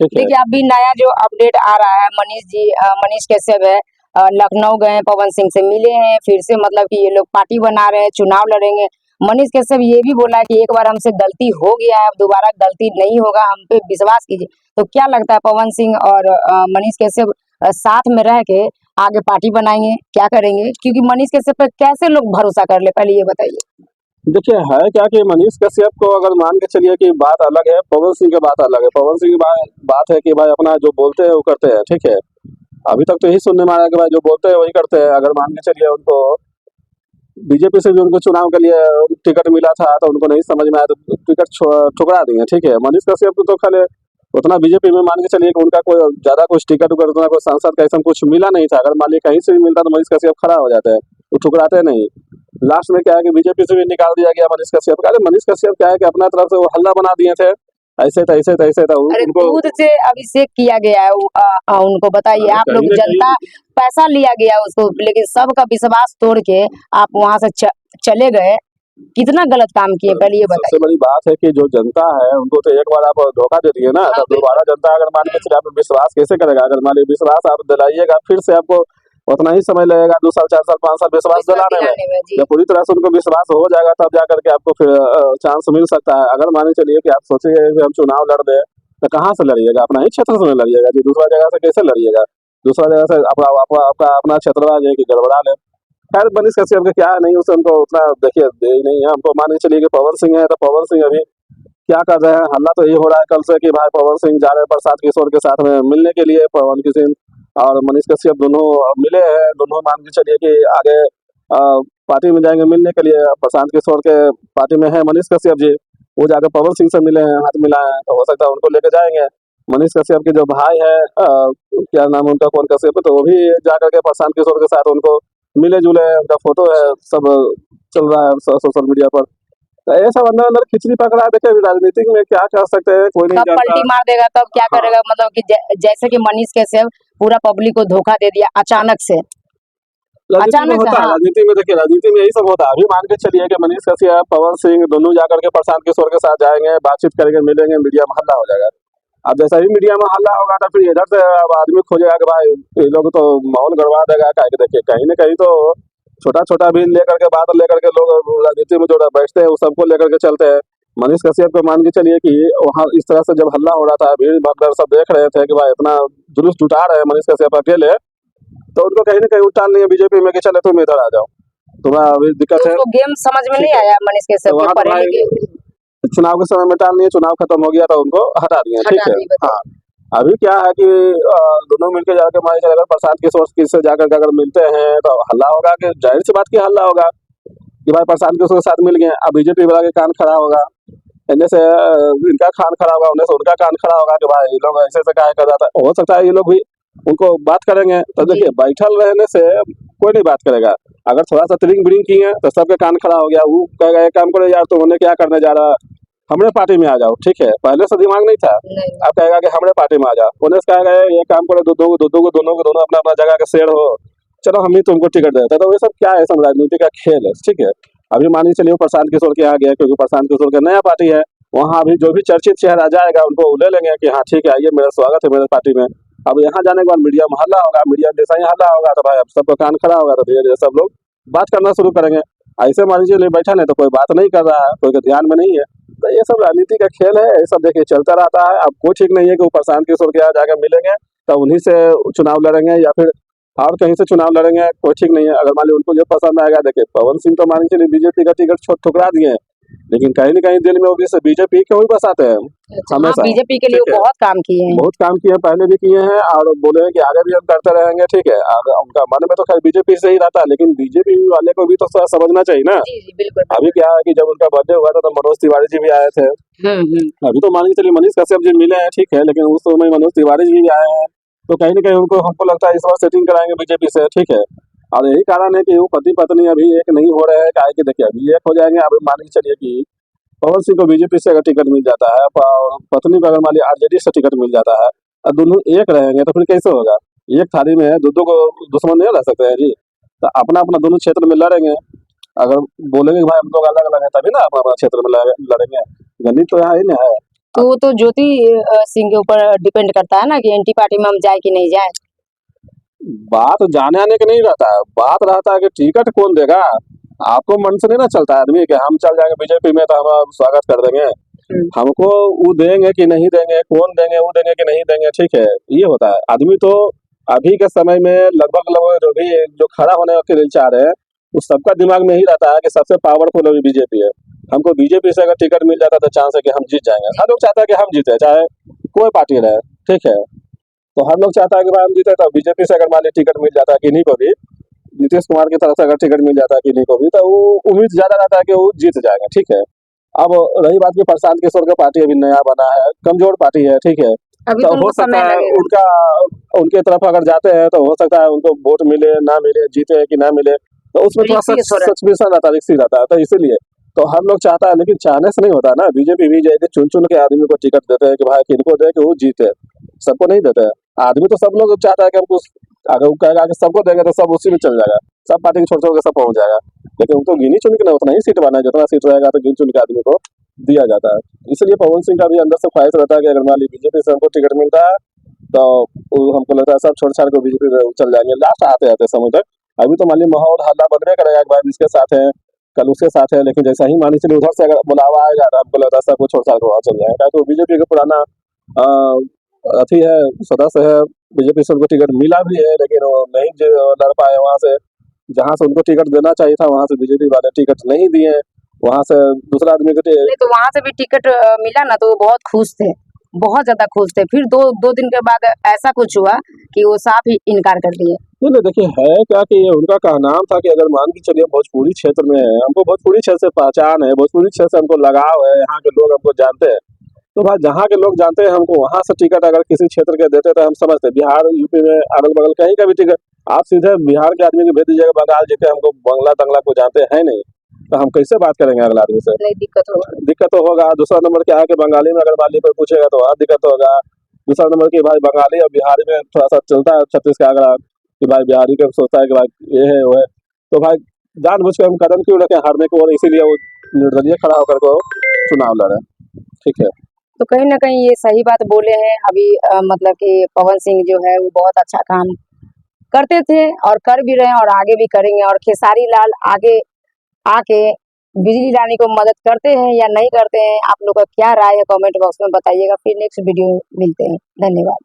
ठीक है। देखिए अभी नया जो अपडेट आ रहा है, मनीष कश्यप है, लखनऊ गए, पवन सिंह से मिले हैं, फिर से मतलब कि ये लोग पार्टी बना रहे हैं, चुनाव लड़ेंगे। मनीष कश्यप ये भी बोला है कि एक बार हमसे गलती हो गया है, अब दोबारा गलती नहीं होगा, हम पे विश्वास कीजिए। तो क्या लगता है पवन सिंह और मनीष कश्यप साथ में रह के आगे पार्टी बनाएंगे, क्या करेंगे? क्योंकि मनीष कश्यप पर कैसे लोग भरोसा कर ले, पहले ये बताइए। देखिए है क्या कि मनीष कश्यप को अगर मान के चलिए कि बात अलग है, पवन सिंह की बात अलग है। पवन सिंह की बात है कि भाई अपना जो बोलते हैं वो करते हैं, ठीक है। अभी तक तो यही सुनने में आया कि भाई जो बोलते हैं वही करते हैं। अगर मान के चलिए उनको बीजेपी से भी उनको चुनाव के लिए टिकट मिला था तो उनको नहीं समझ में आया तो टिकट ठुकरा दिए, ठीक है। मनीष कश्यप को तो खाली उतना बीजेपी में मान के चलिए कि उनका कोई ज्यादा कुछ टिकट उकर उतना कोई सांसद का ऐसा कुछ मिला नहीं था। अगर मान लीजिए कहीं से भी मिलता तो मनीष कश्यप खड़ा हो जाते हैं, वो ठुकराते नहीं। लास्ट में क्या है कि बीजेपी से भी निकाल दिया गया मनीष कश्यप का। अरे मनीष कश्यप क्या है कि अपना तरफ से वो हल्ला बना दिए थे, ऐसे था ऐसे था ऐसे था अरे उनको। दूध से अभिषेक किया गया है, उनको बताइए। आप कहीं लोग ना जनता कहीं पैसा लिया गया उसको, लेकिन सबका विश्वास तोड़ के आप वहां से चले गए। कितना गलत काम किए, पहले ये सबसे बताइए। बड़ी बात है कि जो जनता है उनको तो एक बार आप धोखा दे दिए ना, हाँ तो दोबारा जनता अगर मान के चलिए आप विश्वास कैसे करेगा? अगर मान लीजिए विश्वास आप दिलाइएगा, फिर से आपको उतना ही समय लगेगा, 2 साल 4 साल 5 साल विश्वास विश्वास दिलाने में। दिलाने में जी। जब पूरी तरह से उनको विश्वास हो जाएगा तब जा करके आपको फिर चांस मिल सकता है। अगर मान के चलिए कि आप सोचिए कि हम चुनाव लड़ दे तो कहाँ से लड़िएगा? अपना ही क्षेत्र से लड़िएगा जी, दूसरा जगह से कैसे लड़िएगा? दूसरा जगह से अपना क्षेत्र कि गड़बड़ा ले। खैर मनीष कश्यप का क्या है, नहीं उसे उनको उतना देखिए दे ही नहीं है। हमको मान के चलिए कि पवन सिंह है तो पवन सिंह अभी क्या कर रहे हैं? हल्ला तो ये हो रहा है कल से कि भाई पवन सिंह जा रहे हैं प्रशांत किशोर के साथ में मिलने के लिए। पवन सिंह और मनीष कश्यप दोनों मिले हैं, दोनों मान के चलिए कि आगे पार्टी में जाएंगे मिलने के लिए। प्रशांत किशोर के पार्टी में है मनीष कश्यप जी, वो जाकर पवन सिंह से मिले हैं, हाथ मिलाए हैं, तो हो सकता है उनको लेके जाएंगे। मनीष कश्यप के जो भाई है क्या नाम है उनका, कौन कश्यप है, तो वो भी जाकर के प्रशांत किशोर के साथ उनको मिले जुले, उनका फोटो है, सब चल रहा है सोशल मीडिया पर। तो ये सब अंदर अंदर खिचड़ी पकड़ा है। देखिए अभी राजनीति में क्या कर सकते हैं कोई नहीं कब जानता। पलटी मार देगा, कब क्या हाँ, करेगा, मतलब कि जैसे कि मनीष कश्यप पूरा पब्लिक को धोखा दे दिया अचानक से। राजनीति में अचानक से होता है, हाँ। राजनीति में देखिए राजनीति में यही सब होता है। अभी मान के चलिए कि मनीष कश्यप पवन सिंह दोनों जाकर के प्रशांत किशोर के साथ जाएंगे, बातचीत करेंगे, मिलेंगे, मीडिया में हल्ला हो जाएगा। अब जैसा ही मीडिया में हल्ला होगा तो फिर इधर से अब आदमी खोजेगा कि भाई ये लोग तो माहौल गड़बड़ा देगा। काहे कि देखिए कहीं ना कहीं तो छोटा छोटा भी लेकर के बात लेकर के लोग राजनीति में जो बैठते हैं वो सबको लेकर के चलते हैं। मनीष कश्यप को मान के चलिए कि वहाँ इस तरह से जब हल्ला हो रहा था, भीड़ भगदड़ सब देख रहे थे कि भाई इतना जुलूस जुटा रहे हैं मनीष कश्यप अकेले, तो उनको कहीं ना कहीं उठान नहीं है बीजेपी में कि चले तुम इधर आ जाओ, तुम्हारा अभी दिक्कत है, उसको गेम समझ में नहीं ठीक है। आया मनीष तो कश्यप के, वहाँ तो पढ़े लिखे भाई चुनाव के समय में टाल नहीं है, चुनाव खत्म हो गया तो उनको हटा दिया, ठीक हटा है। दी, बताइए। हाँ अभी क्या है कि दोनों मिलकर जाकर मान अगर प्रशांत किशोर से जाकर के अगर मिलते हैं तो हल्ला होगा, कि जाहिर सी बात की हल्ला होगा कि भाई प्रशांत किशोर के साथ मिल गए। अब बीजेपी वाला के कान खड़ा होगा, इनमें से इनका कान खड़ा होगा, उन्हें से उनका कान खड़ा होगा कि भाई ये लोग ऐसे ऐसे काहे कर जाता है। हो सकता है ये लोग भी उनको बात करेंगे, तो जी देखिए बैठल रहने से कोई नहीं बात करेगा। अगर थोड़ा सा त्रिंग बिरिंग किए तो सबके कान खड़ा हो गया, वो कहेगा एक काम करो यार तुम उन्हें क्या करने जा रहा, हमरे पार्टी में आ जाओ, ठीक है। पहले से दिमाग नहीं था, नहीं। अब कहेगा कि हमरे पार्टी में आ जाओ। उन्हें से कहेगा ये काम करो, दोनों को दोनों अपना अपना जगह के शेर हो, चलो हम ही तुमको टिकट देते हैं। तो ये सब क्या है, सब राजनीति का खेल है, ठीक है। अभी मानिए चलिए प्रशांत किशोर के यहाँ गया, क्योंकि प्रशांत किशोर का नया पार्टी है, वहाँ अभी जो भी चर्चित चेहरा जाएगा उनको ले लेंगे कि हाँ ठीक है आइए, मेरा स्वागत है मेरे पार्टी में। अब यहाँ जाने के बाद मीडिया में हल्ला होगा, मीडिया में जैसा ही हल्ला होगा तो भाई अब सबका कान खड़ा होगा, तो धीरे धीरे सब लोग बात करना शुरू करेंगे। ऐसे मान लीजिए बैठा नहीं तो कोई बात नहीं कर रहा है, कोई का ध्यान में नहीं है। तो ये सब राजनीति का खेल है, ये सब देखिए चलता रहता है। अब कोई ठीक नहीं है कि वो प्रशांत किशोर के यहाँ जाकर मिलेंगे तो उन्हीं से चुनाव लड़ेंगे या फिर और कहीं से चुनाव लड़ेंगे, कोई ठीक नहीं है। अगर मान लीजिए उनको जो पसंद आएगा, देखिए पवन सिंह तो मान लीजिए बीजेपी का टिकट ठुकरा दिए हैं, लेकिन कहीं ना कहीं दिल में वो बीजेपी को ही बसाते हैं अच्छा, हाँ हमेशा, बीजेपी के लिए ठीक है। बहुत काम किए हैं। बहुत काम किए हैं, पहले भी किए हैं और बोले हैं कि आगे भी हम करते रहेंगे, ठीक है। उनका मन में तो खैर बीजेपी से ही रहता है, लेकिन बीजेपी वाले को भी तो थोड़ा समझना चाहिए ना। जी जी बिल्कुल अभी बिल्कुल। क्या है कि जब उनका बर्थडे हुआ था तो मनोज तिवारी जी भी आए थे। अभी तो मान के चलिए मनीष कश्यप जी मिले हैं, ठीक है, लेकिन उस समय मनोज तिवारी जी भी आए हैं, तो कहीं ना कहीं उनको हमको लगता है इस बार सेटिंग कराएंगे बीजेपी से, ठीक है। और यही कारण है कि वो पति पत्नी अभी एक नहीं हो रहे हैं, काहे कि देखिए अभी एक हो जाएंगे। अभी मान के चलिए कि पवन सिंह को बीजेपी से अगर टिकट मिल जाता है और पत्नी को अगर मान लीजिए आरजेडी से टिकट मिल जाता है और दोनों एक रहेंगे तो फिर कैसे होगा? एक थाली में दो को दुश्मन नहीं रह सकते हैं जी। तो अपना अपना दोनों क्षेत्र में लड़ेंगे। अगर बोलेंगे कि भाई हम लोग अलग अलग है तभी ना अपना अपना क्षेत्र में लड़ेंगे। गणित तो यहाँ ही ना है। तो वो तो ज्योति सिंह के ऊपर डिपेंड करता है ना कि एंटी पार्टी में हम जाए कि नहीं जाए। बात जाने आने का नहीं रहता है, बात रहता है कि टिकट कौन देगा। आपको मन से नहीं ना चलता है आदमी कि हम चल जाएंगे बीजेपी में तो हम स्वागत कर देंगे। हमको वो देंगे कि नहीं देंगे, कौन देंगे, वो देंगे कि नहीं देंगे, ठीक है, ये होता है। आदमी तो अभी के समय में लगभग लगभग जो भी जो खड़ा होने के लिए चाह रहे हैं, उस सबका दिमाग में ही रहता है कि सबसे पावरफुल अभी बीजेपी है। हमको बीजेपी से अगर टिकट मिल जाता तो चांस है कि हम जीत जाएंगे। हर लोग चाहता है कि हम जीते, चाहे कोई पार्टी रहे, ठीक है। तो हर लोग चाहता है कि भाई हम जीते। तो बीजेपी से अगर मान लीजिए टिकट मिल जाता है किन्हीं को भी, नीतीश कुमार की तरफ से अगर टिकट मिल जाता है किन्हीं को भी, तो वो उम्मीद ज्यादा रहता है कि वो जीत जाएंगे, ठीक है। अब रही बात की प्रशांत किशोर का पार्टी अभी नया बना है, कमजोर पार्टी है, ठीक है। अभी तो तो हो उनको सकता समय है लगेगा। उनका उनके तरफ अगर जाते हैं तो हो सकता है उनको वोट मिले ना मिले, जीते कि ना मिले, तो उसमें थोड़ा रिक्सी सच है थोड़ा। सच रहता है, रिस्की रहता है। तो इसीलिए तो हर लोग चाहता है, लेकिन चाहने से नहीं होता ना। बीजेपी भी जाएगी चुन चुन के आदमी को टिकट देते हैं कि भाई किनको दे कि वो जीते, सबको नहीं देते हैं। आदमी तो सब लोग चाहता है कि हमको, अगर वो कहेगा कि सबको देंगे तो सब उसी में चल जाएगा, सब पार्टी को छोड़ छोड़ के सब पहुंच जाएगा। लेकिन उनको गिनी चुन के ना उतना ही सीट बना है, जितना सीट रहेगा तो गिन चुन के आदमी को दिया जाता है। इसलिए पवन सिंह का भी अंदर से ख्वाहिश रहता है कि अगर मान लीजिए बीजेपी से हमको टिकट मिलता है तो वो हमको लगता है सब छोड़ छाड़ के बीजेपी में चल जाएंगे लास्ट आते आते समय तक। अभी तो मान लीजिए माहौल हल्ला बनने करेगा, एक बार इसके साथ है, कल उसके साथ है, लेकिन जैसा ही मान लीजिए उधर से अगर बुलावा आएगा तो हमको लगता है सब कुछ छोड़ छाड़ के वहाँ चल जाएगा। तो बीजेपी का पुराना अ, अथी है, सदस्य है। बीजेपी से उनको टिकट मिला भी है, लेकिन वो नहीं लड़ पाए वहां से। जहां से उनको टिकट देना चाहिए था वहां से बीजेपी वाले टिकट नहीं दिए, वहां से दूसरा आदमी को नहीं तो वहां से भी टिकट मिला ना तो वो बहुत खुश थे, बहुत ज्यादा खुश थे। फिर दो दो दिन के बाद ऐसा कुछ हुआ कि वो साफ ही इनकार कर दिए। नहीं नहीं, देखिए है क्या कि ये उनका कहनाम था कि अगर मान के चलिए भोजपुरी क्षेत्र में है, हमको भोजपुरी क्षेत्र से पहचान है, भोजपुरी क्षेत्र से हमको लगाव है, यहाँ के लोग हमको जानते हैं। तो भाई जहाँ के लोग जानते हैं हमको, वहां से टिकट अगर किसी क्षेत्र के देते तो हम समझते। बिहार यूपी में अगल बगल कहीं का भी टिकट आप सीधे बिहार के आदमी को भेज दीजिएगा बंगाल जिसे हमको बंगला तंगला को जानते हैं नहीं, तो हम कैसे बात करेंगे अगला आदमी से। नहीं दिक्कत होगा। दिक्कत तो होगा। दूसरा नंबर क्या है कि बंगाली में अगर मान लीजिए कोई पूछेगा तो वहाँ दिक्कत होगा। दूसरा नंबर की भाई बंगाली और बिहारी में थोड़ा सा चलता है छत्तीस का आंकड़ा कि भाई बिहारी का सोचता है कि भाई ये है वो है। तो भाई जानबूझ के हम कदम क्यों रखें हारने को, और इसीलिए वो निर्दलीय खड़ा होकर को चुनाव लड़े, ठीक है। तो कहीं ना कहीं ये सही बात बोले हैं। अभी मतलब कि पवन सिंह जो है वो बहुत अच्छा काम करते थे और कर भी रहे हैं और आगे भी करेंगे। और खेसारी लाल आगे आके बिजली लाने को मदद करते हैं या नहीं करते हैं, आप लोग का क्या राय है कमेंट बॉक्स में बताइएगा। फिर नेक्स्ट वीडियो मिलते हैं। धन्यवाद।